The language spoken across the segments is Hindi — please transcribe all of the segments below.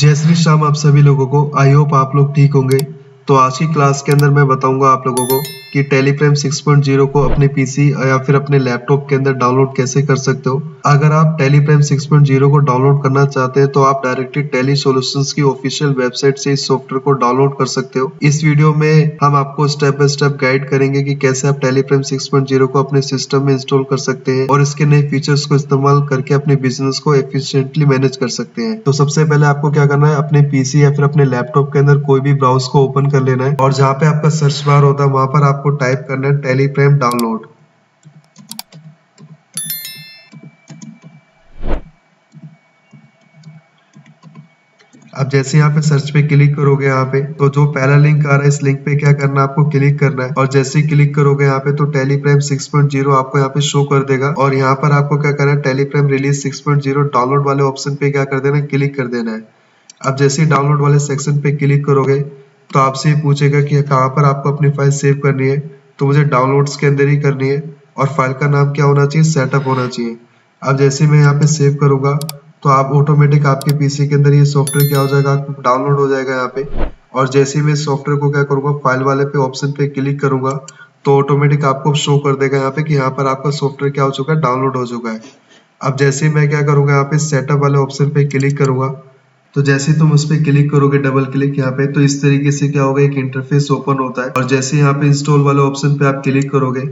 जय श्री श्याम आप सभी लोगों को। आई होप आप लोग ठीक होंगे। तो आज की क्लास के अंदर मैं बताऊंगा आप लोगों को कि टेलीफ्रेम 6.0 को अपने पीसी या फिर अपने लैपटॉप के अंदर डाउनलोड कैसे कर सकते हो। अगर आप टेलीफ्रेम 6.0 को डाउनलोड करना चाहते हैं तो आप डायरेक्टली टेली सॉल्यूशंस की ऑफिशियल वेबसाइट से इस सॉफ्टवेयर को डाउनलोड कर सकते हो। इस वीडियो में हम आपको स्टेप बाय स्टेप गाइड करेंगे कि कैसे आप टेलीफ्रेम 6.0 को अपने सिस्टम में इंस्टॉल कर सकते हैं और इसके नए फीचर्स को इस्तेमाल करके अपने बिजनेस को एफिशिएंटली मैनेज कर सकते हैं। तो सबसे पहले आपको क्या करना है, अपने पीसी या फिर अपने लैपटॉप के अंदर कोई भी ब्राउज को ओपन कर लेना है और जहाँ पे आपका सर्च बार होता है वहां पर आपको टाइप करना है टेलीफ्रेम डाउनलोड। अब जैसे यहाँ पे सर्च पे क्लिक करोगे यहाँ पे तो जो पहला लिंक आ रहा है इस लिंक पे क्या करना है, आपको क्लिक करना है और जैसे ही क्लिक करोगे यहाँ पे तो टेलीफ्रेम 6.0 आपको यहाँ पे शो कर देगा और यहाँ पर आपको क्या करना है, टेलीफ्रेम रिलीज 6.0 डाउनलोड वाले ऑप्शन पे क्या कर देना है, क्लिक कर देना है। अब जैसे ही डाउनलोड वाले सेक्शन पे क्लिक करोगे तो आपसे पूछेगा कि कहाँ पर आपको अपनी फाइल सेव करनी है, तो मुझे डाउनलोड्स के अंदर ही करनी है और फाइल का नाम क्या होना चाहिए, सेटअप होना चाहिए। अब जैसे मैं यहाँ पे सेव करूंगा तो आप ऑटोमेटिक आपके पीसी के अंदर ये सॉफ्टवेयर क्या हो जाएगा, डाउनलोड हो जाएगा यहाँ पे। और जैसे ही मैं सॉफ्टवेयर को क्या करूंगा, फाइल वाले पे ऑप्शन पे क्लिक करूंगा तो ऑटोमेटिक आपको शो कर देगा यहाँ पे कि यहाँ पर आपका सॉफ्टवेयर क्या हो चुका है, डाउनलोड हो चुका है। अब जैसे ही मैं क्या करूंगा, यहाँ पे सेटअप वाले ऑप्शन पे क्लिक करूंगा तो जैसे ही तुम उस पर क्लिक करोगे डबल क्लिक यहाँ पे तो इस तरीके से क्या होगा, एक इंटरफेस ओपन होता है। और जैसे यहाँ पे इंस्टॉल वाले ऑप्शन पे आप क्लिक करोगे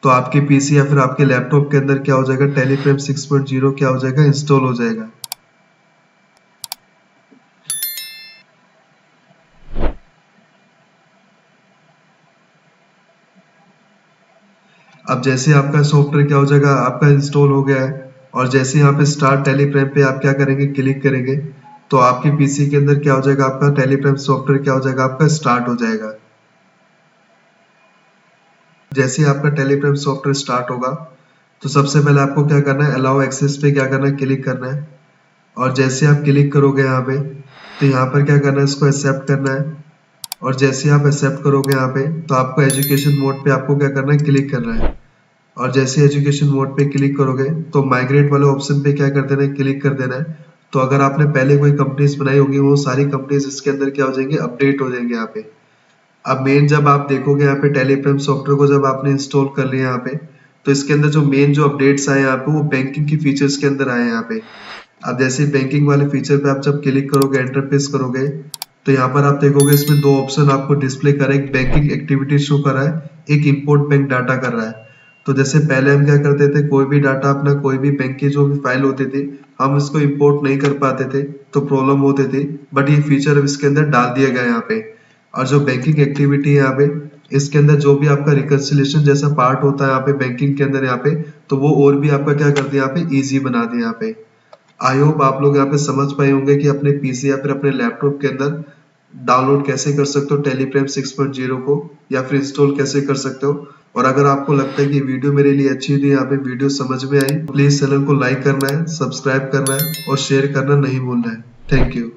तो आपके पीसी या फिर आपके लैपटॉप के अंदर क्या हो जाएगा, टेलीफ्रेम 6.0 क्या हो जाएगा, इंस्टॉल हो जाएगा। अब जैसे आपका सॉफ्टवेयर क्या हो जाएगा, आपका इंस्टॉल हो गया है और जैसे यहाँ पे स्टार्ट टेलीफ्रेम पे आप क्या करेंगे, क्लिक करेंगे तो आपके पीसी के अंदर क्या हो जाएगा, आपका टेलीफ्रेम सॉफ्टवेयर क्या हो जाएगा, आपका स्टार्ट हो जाएगा। जैसे ही आपका टेलीफ्रेम सॉफ्टवेयर स्टार्ट होगा तो सबसे पहले आपको क्या करना है, अलाउ एक्सेस पे क्या करना है, क्लिक करना है। और जैसे आप क्लिक करोगे यहाँ पे तो यहाँ पर क्या करना है, इसको एक्सेप्ट करना है। और जैसे आप एक्सेप्ट करोगे यहाँ पे तो आपको एजुकेशन मोड पे आपको क्या करना है, क्लिक करना है। और जैसे एजुकेशन मोड पे क्लिक करोगे तो माइग्रेट वाले ऑप्शन पे क्या कर देना है, क्लिक कर देना है। तो अगर आपने पहले कोई कंपनीज बनाई होगी वो सारी कंपनीज इसके अंदर क्या हो जाएंगे, अपडेट हो जाएंगे यहाँ पे। अब मेन जब आप देखोगे यहाँ पे टेलीफ्रेम सॉफ्टवेयर को जब आपने इंस्टॉल कर लिया यहाँ पे तो इसके अंदर जो मेन जो अपडेट्स आए यहाँ पे वो बैंकिंग की फीचर्स के अंदर आए यहाँ पे। अब जैसे बैंकिंग वाले फीचर पे आप जब क्लिक करोगे, एंटर प्रेस करोगे तो यहाँ पर आप देखोगे इसमें दो ऑप्शन आपको डिस्प्ले कर रहा है, एक बैंकिंग एक्टिविटी शो कर रहा है, एक इंपोर्ट बैंक डाटा कर रहा है। तो जैसे पहले हम क्या करते थे, कोई भी डाटा अपना कोई भी बैंक की जो भी फाइल होती थी हम इसको इंपोर्ट नहीं कर पाते थे तो प्रॉब्लम होती थी, बट ये फीचर अब इसके अंदर डाल दिया गया है यहाँ पे। और जो बैंकिंग एक्टिविटी है यहाँ पे इसके अंदर जो भी आपका रिकंसिलिएशन जैसा पार्ट होता है यहाँ पे बैंकिंग के अंदर यहाँ पे, तो वो और भी आपका क्या कर दिया यहाँ पे, इजी बना दिया यहाँ पे। आई होप आप लोग यहाँ पे समझ पाए होंगे कि अपने पीसी या फिर अपने लैपटॉप के अंदर डाउनलोड कैसे कर सकते हो टेलीफ्रेम 6.0 को या फिर इंस्टॉल कैसे कर सकते हो। और अगर आपको लगता है कि वीडियो मेरे लिए अच्छी थी, यहाँ पे वीडियो समझ में आई, प्लीज चैनल को लाइक करना है, सब्सक्राइब करना है और शेयर करना नहीं भूलना है। Thank you.